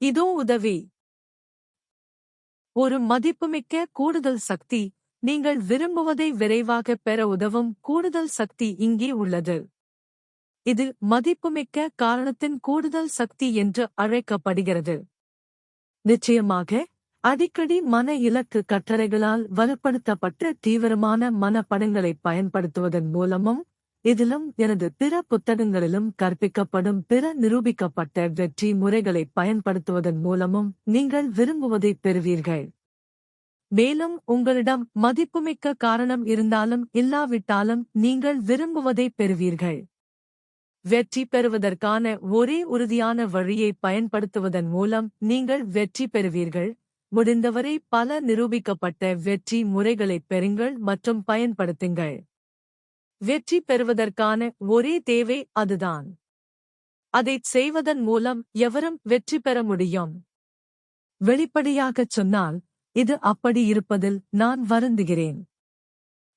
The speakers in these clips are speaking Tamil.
இதோ உதவி. ஒரு மதிப்புமிக்க கூடுதல் சக்தி. நீங்கள் விரும்புவதை விரைவாகப் பெற உதவும் கூடுதல் சக்தி இங்கே உள்ளது. இது மதிப்புமிக்க காரணத்தின் கூடுதல் சக்தி என்று அழைக்கப்படுகிறது. நிச்சயமாக, அடிக்கடி மன இலக்கு கட்டளைகளால் வலுப்படுத்தப்பட்ட தீவிரமான மனப்படங்களைப் பயன்படுத்துவதன் மூலமும், இதிலும் எனது பிற புத்தகங்களிலும் கற்பிக்கப்படும் பிற நிரூபிக்கப்பட்ட வெற்றி முறைகளைப் பயன்படுத்துவதன் மூலமும் நீங்கள் விரும்புவதைப் பெறுவீர்கள். மேலும் உங்களிடம் மதிப்புமிக்க காரணம் இருந்தாலும் இல்லாவிட்டாலும் நீங்கள் விரும்புவதைப் பெறுவீர்கள். வெற்றி பெறுவதற்கான ஒரே உறுதியான வழியை பயன்படுத்துவதன் மூலம் நீங்கள் வெற்றி பெறுவீர்கள். முடிந்தவரை பல நிரூபிக்கப்பட்ட வெற்றி முறைகளைப் பெறுங்கள் மற்றும் பயன்படுத்துங்கள். வெற்றி பெறுவதற்கான ஒரே தேவை அதுதான். அதைச் செய்வதன் மூலம் எவரும் வெற்றி பெற முடியும். வெளிப்படையாகச் சொன்னால், இது அப்படி இருப்பதில் நான் வருந்துகிறேன்.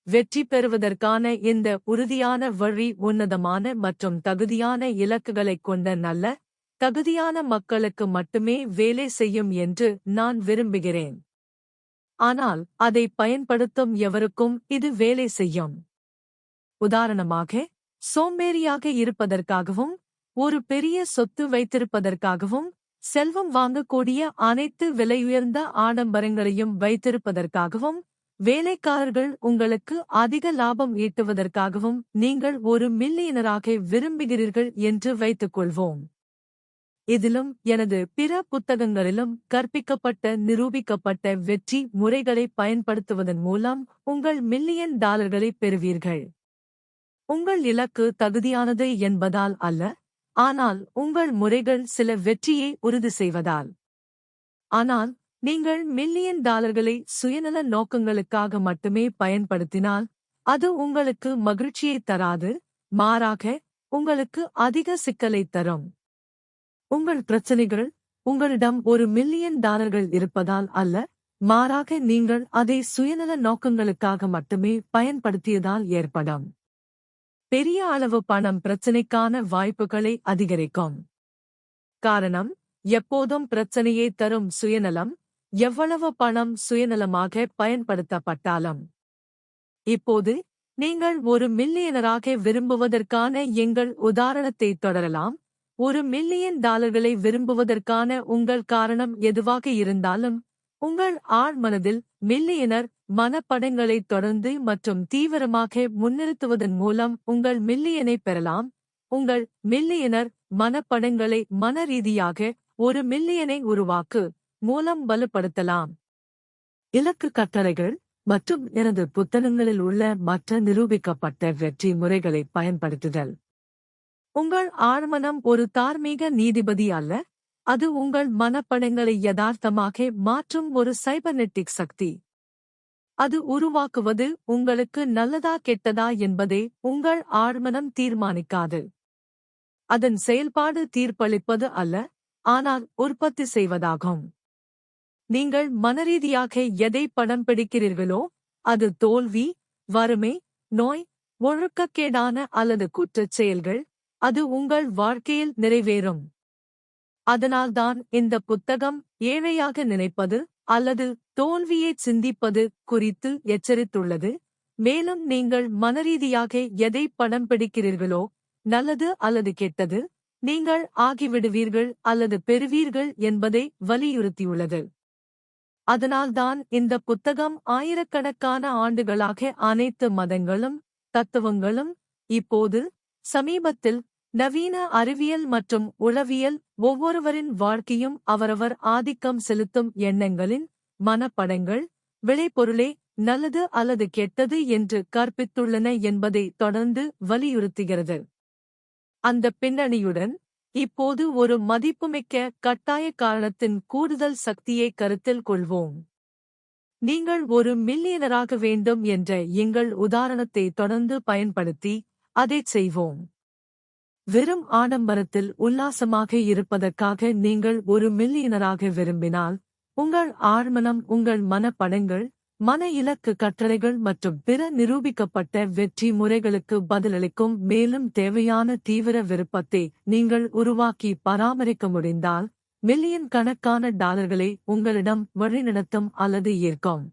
வெற்றி பெறுவதற்கான இந்த உறுதியான வழி உன்னதமான மற்றும் தகுதியான இலக்குகளைக் கொண்ட நல்ல, தகுதியான மக்களுக்கு மட்டுமே வேலை செய்யும் என்று நான் விரும்புகிறேன். ஆனால் அதை பயன்படுத்தும் எவருக்கும் இது வேலை செய்யும். உதாரணமாக, சோம்பேறியாக இருப்பதற்காகவும், ஒரு பெரிய சொத்து வைத்திருப்பதற்காகவும், செல்வம் வாங்கக்கூடிய அனைத்து விலையுயர்ந்த ஆடம்பரங்களையும் வைத்திருப்பதற்காகவும், வேலைக்காரர்கள் உங்களுக்கு அதிக லாபம் ஈட்டுவதற்காகவும் நீங்கள் ஒரு மில்லியனராக விரும்புகிறீர்கள் என்று வைத்துக்கொள்வோம். இதிலும் எனது பிற புத்தகங்களிலும் கற்பிக்கப்பட்ட நிரூபிக்கப்பட்ட வெற்றி முறைகளை பயன்படுத்துவதன் மூலம் உங்கள் மில்லியன் டாலர்களை பெறுவீர்கள். உங்கள் இலக்கு தகுதியானது என்பதால் அல்ல, ஆனால் உங்கள் முறைகள் சில வெற்றியை உறுதி செய்வதால். ஆனால் நீங்கள் மில்லியன் டாலர்களை சுயநல நோக்கங்களுக்காக மட்டுமே பயன்படுத்தினால், அது உங்களுக்கு மகிழ்ச்சியைத் தராது, மாறாக உங்களுக்கு அதிக சிக்கலைத் தரும். உங்கள் பிரச்சனைகள் உங்களிடம் ஒரு மில்லியன் டாலர்கள் இருப்பதால் அல்ல, மாறாக நீங்கள் அதை சுயநல நோக்கங்களுக்காக மட்டுமே பயன்படுத்தியதால் ஏற்படும். பெரிய அளவு பணம் பிரச்சனைக்கான வாய்ப்புகளை அதிகரிக்கும். காரணம், எப்போதும் பிரச்சனையை தரும் சுயநலம், எவ்வளவு பணம் சுயநலமாக பயன்படுத்தப்பட்டாலும். இப்போது நீங்கள் ஒரு மில்லியனராக விரும்புவதற்கான எங்கள் உதாரணத்தை தொடரலாம். ஒரு மில்லியன் டாலர்களை விரும்புவதற்கான உங்கள் காரணம் எதுவாக இருந்தாலும், உங்கள் ஆழ்மனதில் மில்லியனர் மனப்படங்களைத் தொடர்ந்து மற்றும் தீவிரமாக முன்னிறுத்துவதன் மூலம் உங்கள் மில்லியனை பெறலாம். உங்கள் மில்லியனர் மனப்படங்களை மனரீதியாக ஒரு மில்லியனை உருவாக்கு மூலம் வலுப்படுத்தலாம். இலக்கு கட்டளைகள் மற்றும் எனது புத்தகங்களில் உள்ள மற்ற நிரூபிக்கப்பட்ட வெற்றி முறைகளை பயன்படுத்துதல். உங்கள் ஆழ்மனம் ஒரு தார்மீக நீதிபதி அல்ல, அது உங்கள் மனப்படங்களை யதார்த்தமாக மாற்றும் ஒரு சைபர்நெட்டிக் சக்தி. அது உருவாக்குவது உங்களுக்கு நல்லதா கெட்டதா என்பதை உங்கள் ஆழ்மனம் தீர்மானிக்காது. அதன் செயல்பாடு தீர்ப்பளிப்பது அல்ல, ஆனால் உற்பத்தி செய்வதாகும். நீங்கள் மனரீதியாக எதை படம் பிடிக்கிறீர்களோ, அது தோல்வி, வறுமை, நோய், ஒழுக்கக்கேடான அல்லது குற்றச் செயல்கள், அது உங்கள் வாழ்க்கையில் நிறைவேறும். அதனால்தான் இந்த புத்தகம் ஏழையாக நினைப்பது அல்லது தோல்வியைச் சிந்திப்பது குறித்து எச்சரித்துள்ளது. மேலும் நீங்கள் மனரீதியாக எதை படம் பிடிக்கிறீர்களோ, நல்லது அல்லது கெட்டது, நீங்கள் ஆகிவிடுவீர்கள் அல்லது பெறுவீர்கள் என்பதை வலியுறுத்தியுள்ளது. அதனால்தான் இந்த புத்தகம் ஆயிரக்கணக்கான ஆண்டுகளாக அனைத்து மதங்களும் தத்துவங்களும், இப்போது சமீபத்தில் நவீன அறிவியல் மற்றும் உளவியல் ஒவ்வொருவரின் வாழ்க்கையும் அவரவர் ஆதிக்கம் செலுத்தும் எண்ணங்களின் மனப்படங்கள், விளைபொருளே நல்லது அல்லது கெட்டது என்று கற்பித்துள்ளன என்பதை தொடர்ந்து வலியுறுத்துகிறது. அந்த பின்னணியுடன், இப்போது ஒரு மதிப்புமிக்க கட்டாய காரணத்தின் கூடுதல் சக்தியை கருத்தில் கொள்வோம். நீங்கள் ஒரு மில்லியனராக வேண்டும் என்ற எங்கள் உதாரணத்தை தொடர்ந்து பயன்படுத்தி அதைச் செய்வோம். வெறும் ஆடம்பரத்தில் உல்லாசமாக இருப்பதற்காக நீங்கள் ஒரு மில்லியனராக விரும்பினால், உங்கள் ஆழ்மனம் உங்கள் மனப்படங்கள், மன இலக்கு கட்டளைகள் மற்றும் பிற நிரூபிக்கப்பட்ட வெற்றி முறைகளுக்கு பதிலளிக்கும் மேலும் தேவையான தீவிர விருப்பத்தை நீங்கள் உருவாக்கி பராமரிக்க முடிந்தால், மில்லியன் கணக்கான டாலர்களை உங்களிடம் வழிநடத்தும் அல்லது ஈர்க்கும்.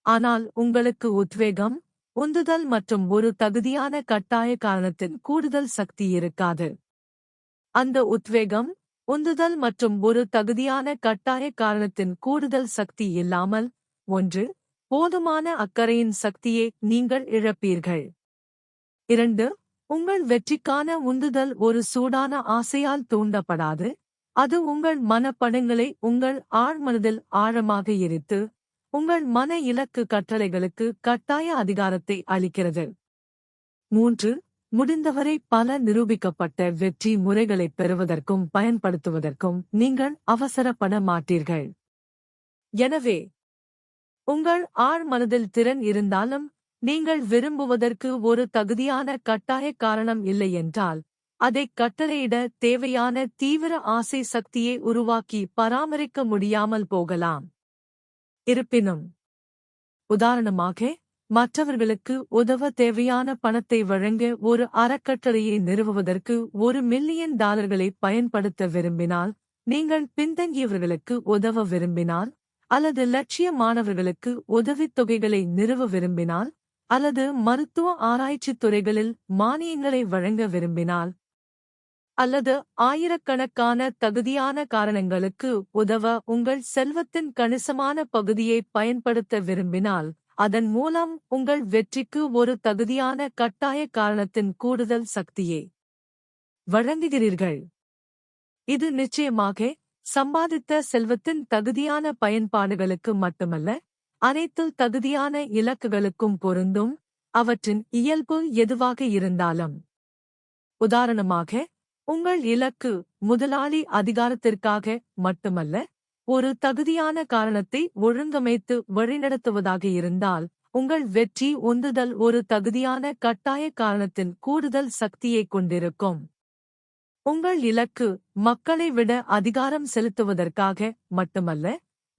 ஆனால் உங்களுக்கு உத்வேகம், உந்துதல் மற்றும் ஒரு தகுதியான கட்டாய காரணத்தின் கூடுதல் சக்தி இருக்காது. அந்த உத்வேகம், உந்துதல் மற்றும் ஒரு தகுதியான கட்டாய காரணத்தின் கூடுதல் சக்தி இல்லாமல், 1. போதுமான அக்கறையின் சக்தியை நீங்கள் இழப்பீர்கள். 2. உங்கள் வெற்றிக்கான உந்துதல் ஒரு சூடான ஆசையால் தூண்டப்படாது, அது உங்கள் மனப்படங்களை உங்கள் ஆழ்மனதில் ஆழமாக எரித்து, உங்கள் மன இலக்கு கட்டளைகளுக்கு கட்டாய அதிகாரத்தை அளிக்கிறது. 3. முடிந்தவரை பல நிரூபிக்கப்பட்ட வெற்றி முறைகளைப் பெறுவதற்கும் பயன்படுத்துவதற்கும் நீங்கள் அவசரப்பட மாட்டீர்கள். எனவே, உங்கள் ஆழ்மனதில் திறன் இருந்தாலும், நீங்கள் விரும்புவதற்கு ஒரு தகுதியான கட்டாய காரணம் இல்லை என்றால், அதைக் கட்டளையிட தேவையான தீவிர ஆசை சக்தியை உருவாக்கி பராமரிக்க முடியாமல் போகலாம். இருப்பினும், உதாரணமாக, மற்றவர்களுக்கு உதவ தேவையான பணத்தை வழங்க ஒரு அறக்கட்டளையை நிறுவுவதற்கு $1 மில்லியன் பயன்படுத்த விரும்பினால், நீங்கள் பின்தங்கியவர்களுக்கு உதவ விரும்பினால், அல்லது லட்சிய மாணவர்களுக்கு உதவித்தொகைகளை நிறுவ விரும்பினால், அல்லது மருத்துவ ஆராய்ச்சித் துறைகளில் மானியங்களை வழங்க விரும்பினால், அல்லது ஆயிரக்கணக்கான தகுதியான காரணங்களுக்கு உதவ உங்கள் செல்வத்தின் கணிசமான பகுதியை பயன்படுத்த விரும்பினால், அதன் மூலம் உங்கள் வெற்றிக்கு ஒரு தகுதியான கட்டாய காரணத்தின் கூடுதல் சக்தியை வழங்குகிறீர்கள். இது நிச்சயமாக சம்பாதித்த செல்வத்தின் தகுதியான பயன்பாடுகளுக்கு மட்டுமல்ல, அனைத்து தகுதியான இலக்குகளுக்கும் பொருந்தும், அவற்றின் இயல்பு எதுவாக இருந்தாலும். உதாரணமாக, உங்கள் இலக்கு முதலாளி அதிகாரத்திற்காக மட்டுமல்ல, ஒரு தகுதியான காரணத்தை ஒழுங்கமைத்து வழிநடத்துவதாக இருந்தால், உங்கள் வெற்றி உந்துதல் ஒரு தகுதியான கட்டாய காரணத்தின் கூடுதல் சக்தியைக் கொண்டிருக்கும். உங்கள் இலக்கு மக்களை விட அதிகாரம் செலுத்துவதற்காக மட்டுமல்ல,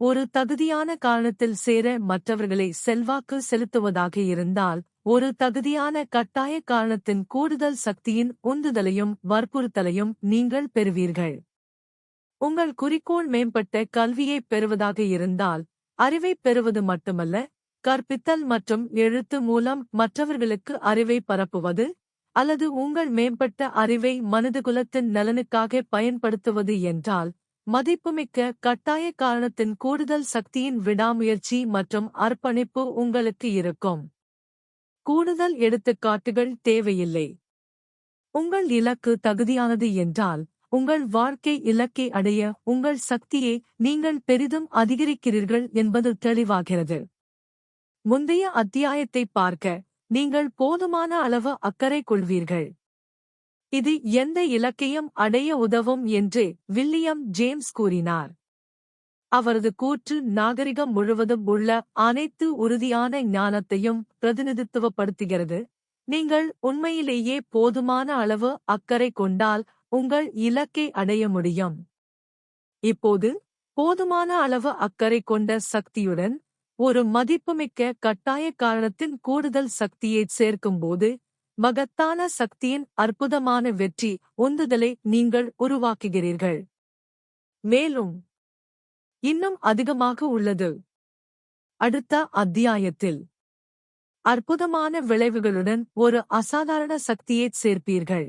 ஒரு தகுதியான காரணத்தில் சேர மற்றவர்களை செல்வாக்கு செலுத்துவதாக இருந்தால், ஒரு தகுதியான கட்டாய காரணத்தின் கூடுதல் சக்தியின் உந்துதலையும் வற்புறுத்தலையும் நீங்கள் பெறுவீர்கள். உங்கள் குறிக்கோள் மேம்பட்ட கல்வியைப் பெறுவதாக இருந்தால், அறிவைப் பெறுவது மட்டுமல்ல, கற்பித்தல் மற்றும் எழுத்து மூலம் மற்றவர்களுக்கு அறிவை பரப்புவது, அல்லது உங்கள் மேம்பட்ட அறிவை மனிதகுலத்தின் நலனுக்காக பயன்படுத்துவது என்றால், மதிப்புமிக்க கட்டாய காரணத்தின் கூடுதல் சக்தியின் விடாமுயற்சி மற்றும் அர்ப்பணிப்பு உங்களுக்கு இருக்கும். கூடுதல் எடுத்துக்காட்டுகள் தேவையில்லை. உங்கள் இலக்கு தகுதியானது என்றால், உங்கள் வாழ்க்கை இலக்கை அடைய உங்கள் சக்தியை நீங்கள் பெரிதும் அதிகரிக்கிறீர்கள் என்பது தெளிவாகிறது. முந்தைய அத்தியாயத்தை பார்க்க நீங்கள் போதுமான அளவு அக்கறை கொள்வீர்கள். இது எந்த இலக்கையும் அடைய உதவும் என்று வில்லியம் ஜேம்ஸ் கூறினார். அவரது கூற்று நாகரிகம் முழுவதும் உள்ள அனைத்து உறுதியான ஞானத்தையும் பிரதிநிதித்துவப்படுத்துகிறது. நீங்கள் உண்மையிலேயே போதுமான அளவு அக்கறை கொண்டால் உங்கள் இலக்கை அடைய முடியும். இப்போது, போதுமான அளவு அக்கறை கொண்ட சக்தியுடன் ஒரு மதிப்புமிக்க கட்டாய காரணத்தின் கூடுதல் சக்தியைச் சேர்க்கும்போது, மகத்தான சக்தியின் அற்புதமான வெற்றி உந்துதலை நீங்கள் உருவாக்குகிறீர்கள். மேலும் இன்னும் அதிகமாக உள்ளது. அடுத்த அத்தியாயத்தில் அற்புதமான விளைவுகளுடன் ஒரு அசாதாரண சக்தியைச் சேர்ப்பீர்கள்.